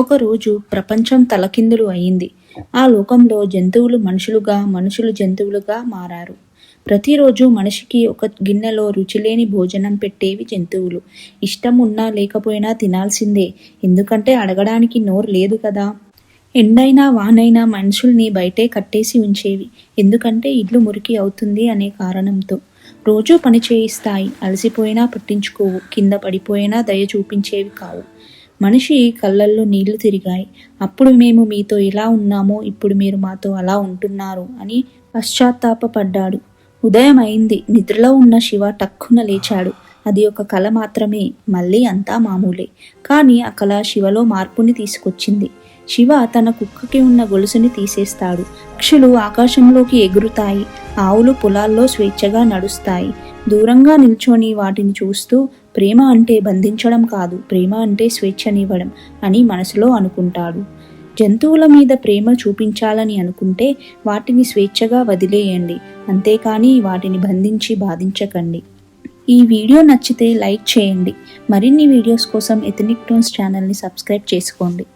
ఒకరోజు ప్రపంచం తలకిందులు అయింది. ఆ లోకంలో జంతువులు మనుషులుగా, మనుషులు జంతువులుగా మారారు. ప్రతిరోజు మనిషికి ఒక గిన్నెలో రుచిలేని భోజనం పెట్టేవి జంతువులు. ఇష్టం ఉన్నా లేకపోయినా తినాల్సిందే, ఎందుకంటే అడగడానికి నోరు లేదు కదా. ఎండైనా వానైనా మనుషుల్ని బయటే కట్టేసి ఉంచేవి, ఎందుకంటే ఇల్లు మురికి అవుతుంది అనే కారణంతో. రోజూ పని చేయిస్తాయి, అలసిపోయినా పట్టించుకోవు, కింద పడిపోయినా దయ చూపించేవి కావు. మనిషి కళ్ళల్లో నీళ్లు తిరిగాయి. అప్పుడు మేము మీతో ఇలా ఉన్నామో ఇప్పుడు మీరు మాతో అలా ఉంటున్నారు అని పశ్చాత్తాపపడ్డాడు. ఉదయం అయింది. నిద్రలో ఉన్న శివ టక్కున లేచాడు. అది ఒక కల మాత్రమే, మళ్ళీ అంతా మామూలే. కానీ ఆ కల శివలో మార్పుని తీసుకొచ్చింది. శివ తన కుక్కకి ఉన్న గొలుసుని తీసేస్తాడు. పక్షులు ఆకాశంలోకి ఎగురుతాయి, ఆవులు పొలాల్లో స్వేచ్ఛగా నడుస్తాయి. దూరంగా నిల్చొని వాటిని చూస్తూ ప్రేమ అంటే బంధించడం కాదు, ప్రేమ అంటే స్వేచ్ఛనివ్వడం అని మనసులో అనుకుంటాడు. జంతువుల మీద ప్రేమ చూపించాలని అనుకుంటే వాటిని స్వేచ్ఛగా వదిలేయండి, అంతేకాని వాటిని బంధించి బాధించకండి. ఈ వీడియో నచ్చితే లైక్ చేయండి. మరిన్ని వీడియోస్ కోసం ఎథనిక్ టోన్స్ ఛానల్ని సబ్స్క్రైబ్ చేసుకోండి.